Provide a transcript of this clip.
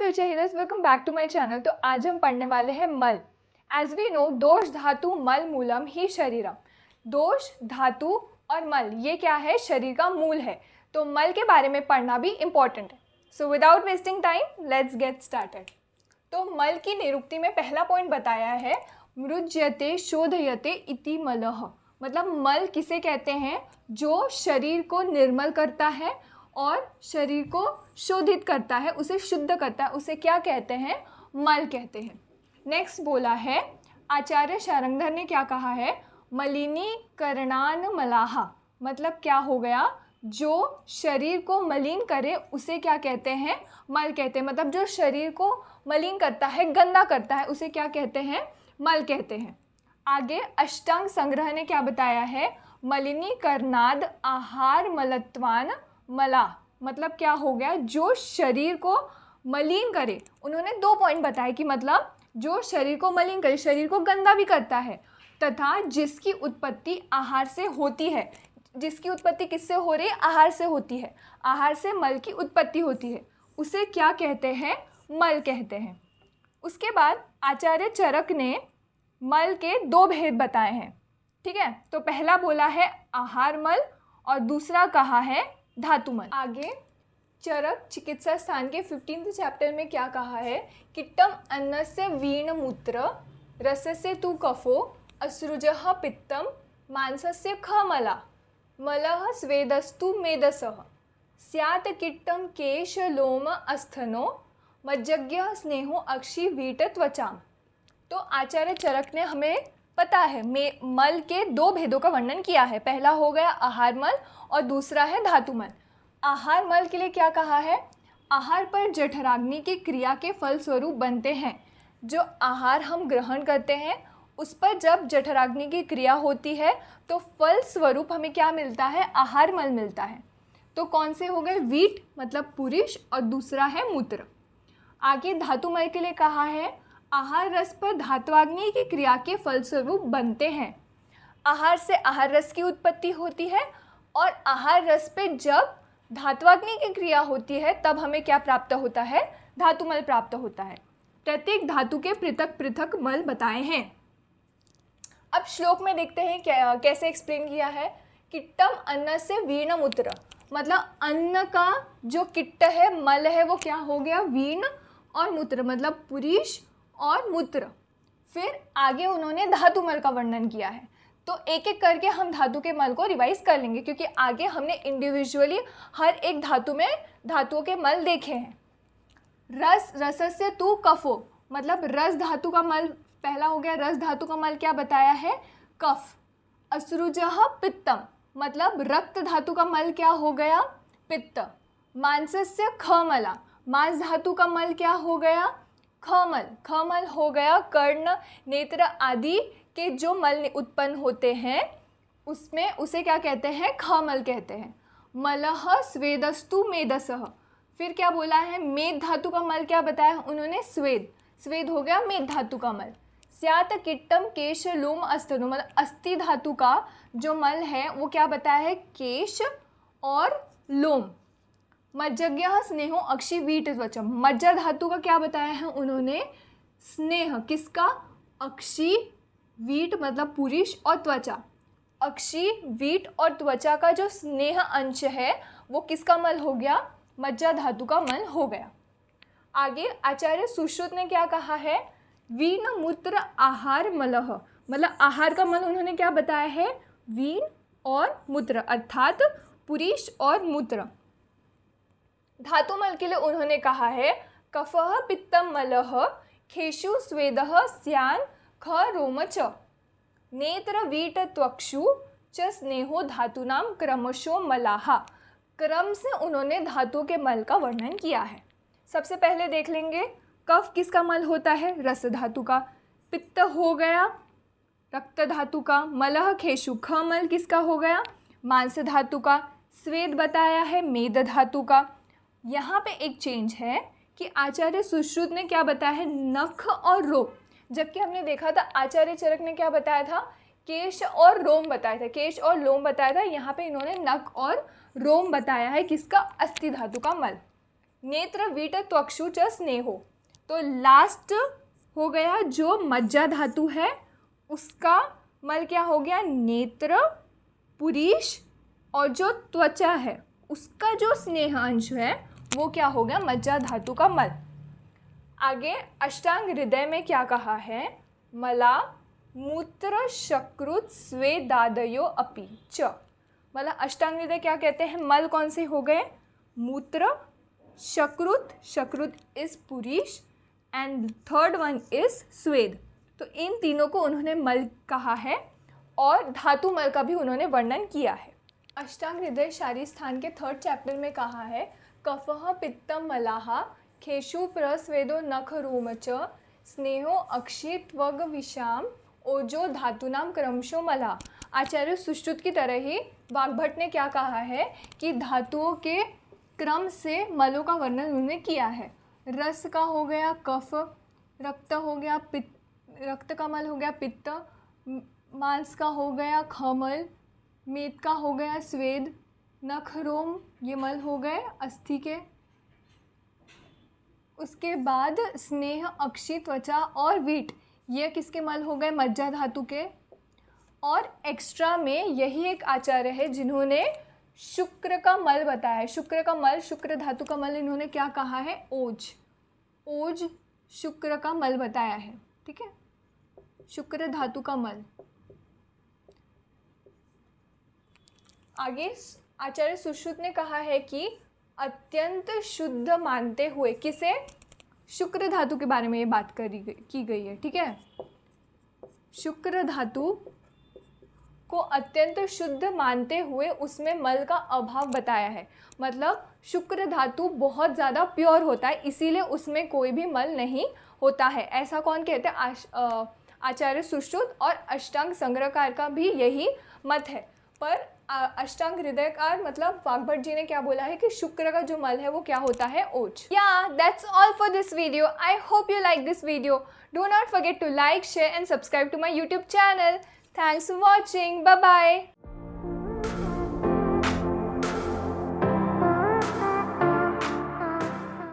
Future healers, welcome back to my channel. तो आज हम पढ़ने वाले हैं मल। एज वी नो, दोष धातु मल मूलम ही शरीरम। दोष धातु और मल ये क्या है? शरीर का मूल है। तो मल के बारे में पढ़ना भी इम्पॉर्टेंट है। So without wasting time let's get started. तो मल की निरुक्ति में पहला पॉइंट बताया है मृज्यते शोधयते इति मलः। मतलब मल किसे कहते हैं? जो शरीर को निर्मल करता है और शरीर को शोधित करता है, उसे शुद्ध करता है, उसे क्या कहते हैं? मल कहते हैं। नेक्स्ट बोला है आचार्य शारंगधर ने क्या कहा है? मलिनीकरणान मलाहा। मतलब क्या हो गया? जो शरीर को मलिन करे उसे क्या कहते हैं? मल कहते हैं। मतलब जो शरीर को मलिन करता है, गंदा करता है, उसे क्या कहते हैं? मल कहते हैं। आगे अष्टांग संग्रह ने क्या बताया है? मलिनीकरणाद आहार मलत्वान मला। मतलब क्या हो गया? जो शरीर को मलिन करे। उन्होंने 2 पॉइंट बताए कि मतलब जो शरीर को मलिन करे, शरीर को गंदा भी करता है, तथा जिसकी उत्पत्ति आहार से होती है। जिसकी उत्पत्ति किससे हो रही है? आहार से होती है। आहार से मल की उत्पत्ति होती है, उसे क्या कहते हैं? मल कहते हैं। उसके बाद आचार्य चरक ने मल के 2 भेद बताए हैं। ठीक है, तो पहला बोला है आहार मल और दूसरा कहा है धातु मल। आगे चरक चिकित्सा स्थान के 15th चैप्टर में क्या कहा है? किट्टम अन्नस्य वीण मूत्र रसस्य तु कफो असृजः पित्तम मांसस्य ख मला मलः स्वेदस्तु मेदसः स्यात् किट्टम केश लोम अस्थनो मज्जज्ञः स्नेहो अक्षि वीट त्वचाम। तो आचार्य चरक ने हमें पता है मल के 2 भेदों का वर्णन किया है। पहला हो गया आहार मल और दूसरा है धातु मल। आहार मल के लिए क्या कहा है? आहार पर जठराग्नि की क्रिया के फलस्वरूप बनते हैं। जो आहार हम ग्रहण करते हैं उस पर जब जठराग्नि की क्रिया होती है तो फलस्वरूप हमें क्या मिलता है? आहार मल मिलता है। तो कौन से हो गए? वीट मतलब पुरुष और दूसरा है मूत्र। आगे धातु मल के लिए कहा है आहार रस पर धात्वाग्नि की क्रिया के फलस्वरूप बनते हैं। आहार से आहार रस की उत्पत्ति होती है और आहार रस पे जब धात्वाग्नि की क्रिया होती है तब हमें क्या प्राप्त होता है? धातु मल प्राप्त होता है। प्रत्येक धातु के पृथक पृथक मल बताए हैं। अब श्लोक में देखते हैं कैसे एक्सप्लेन किया है। किट्टम अन्न से वीण मूत्र। मतलब अन्न का जो किट्ट है, मल है, वो क्या हो गया? वीण और मूत्र, मतलब पुरुष और मूत्र। फिर आगे उन्होंने धातु मल का वर्णन किया है। तो एक एक करके हम धातु के मल को रिवाइज कर लेंगे, क्योंकि आगे हमने इंडिविजुअली हर एक धातु में धातुओं के मल देखे हैं। रस रसस्य तु कफो। मतलब रस धातु का मल पहला हो गया। रस धातु का मल क्या बताया है? कफ। असृजः पित्तम। मतलब रक्त धातु का मल क्या हो गया? पित्त। मांसस्य खमला। मांस धातु का मल क्या हो गया? खमल। खमल हो गया कर्ण नेत्र आदि के जो मल उत्पन्न होते हैं उसमें उसे क्या कहते हैं? खमल कहते हैं। मलः स्वेदस्तु मेदसः। फिर क्या बोला है? मेद धातु का मल क्या बताया उन्होंने? स्वेद। स्वेद हो गया मेद धातु का मल। स्यात् किट्टम केश लोम अस्थनो। मतलब अस्थि धातु का जो मल है वो क्या बताया है? केश और लोम। मज्जज्ञः स्नेहो अक्षि वीट त्वचम। मज्जा धातु का क्या बताया है उन्होंने? स्नेह। किसका? अक्षि वीट मतलब पुरुष और त्वचा। अक्षि वीट और त्वचा का जो स्नेह अंश है वो किसका मल हो गया? मज्जा धातु का मल हो गया। आगे आचार्य सुश्रुत ने क्या कहा है? वीण मूत्र आहार मलः। मतलब आहार का मल उन्होंने क्या बताया है? वीण और मूत्र, अर्थात पुरुष और मूत्र। धातु मल के लिए उन्होंने कहा है कफः पित्तम मलः खेशु स्वेदः स्यान ख रोम च नेत्र वीट त्वक्षु च स्नेहो धातुनाम क्रमशो मलाहा। क्रम से उन्होंने धातु के मल का वर्णन किया है। सबसे पहले देख लेंगे कफ किसका मल होता है? रस धातु का। पित्त हो गया रक्त धातु का। मलः खेशु ख मल किसका हो गया? मांस धातु का। स्वेद बताया है मेद धातु का। यहाँ पे एक चेंज है कि आचार्य सुश्रुत ने क्या बताया है? नख और रोम। जबकि हमने देखा था आचार्य चरक ने क्या बताया था? केश और रोम बताया था। केश और लोम बताया था। यहाँ पे इन्होंने नख और रोम बताया है। किसका? अस्थि धातु का मल। नेत्र वीट त्वक्षु च स्नेहो। तो लास्ट हो गया जो मज्जा धातु है उसका मल क्या हो गया, नेत्र, पुरीश, और जो त्वचा है उसका जो स्नेह अंश है वो क्या हो गया, मज्जा धातु का मल। आगे अष्टांग हृदय में क्या कहा है, मला मूत्र शकृत स्वेदादयो अपि च। मतलब अष्टांग हृदय क्या कहते हैं, मल कौन से हो गए, मूत्र, शकृत, शकृत इज पुरीश एंड थर्ड वन इज स्वेद। तो इन तीनों को उन्होंने मल कहा है और धातु मल का भी उन्होंने वर्णन किया है। अष्टांग हृदय शारीर स्थान के थर्ड चैप्टर में कहा है, कफः पित्तम मलाहा खेशु प्रस्वेदो नख रोम च स्नेहो अक्षित्वग विषाम ओजो धातुनाम क्रमशो मला। आचार्य सुश्रुत की तरह ही वाग्भट ने क्या कहा है कि धातुओं के क्रम से मलों का वर्णन उन्होंने किया है। रस का हो गया कफ, रक्त हो गया पित्त, रक्त का मल हो गया पित्त, मांस का हो गया खमल, मेद का हो गया स्वेद, नख रोम ये मल हो गए अस्थि के। उसके बाद स्नेह, अक्षि, त्वचा और वीट ये किसके मल हो गए, मज्जा धातु के। और एक्स्ट्रा में यही एक आचार्य है जिन्होंने शुक्र का मल बताया है। शुक्र का मल, शुक्र धातु का मल इन्होंने क्या कहा है, ओज। ओज शुक्र का मल बताया है, ठीक है, शुक्र धातु का मल। आगे आचार्य सुश्रुत ने कहा है कि अत्यंत शुद्ध मानते हुए, किसे, शुक्र धातु के बारे में ये बात की गई है, ठीक है। शुक्र धातु को अत्यंत शुद्ध मानते हुए उसमें मल का अभाव बताया है। मतलब शुक्र धातु बहुत ज़्यादा प्योर होता है, इसीलिए उसमें कोई भी मल नहीं होता है। ऐसा कौन कहते हैं, आचार्य सुश्रुत। और अष्टांग संग्रहकार का भी यही मत है। पर अष्टांग हृदयकार मतलब वाग्भट जी ने क्या बोला है कि शुक्र का जो मल है वो क्या होता है, ओज। Yeah that's all for this video. I hope you like this video. Do not forget to like, share and subscribe to my YouTube channel. Thanks for watching. Bye bye.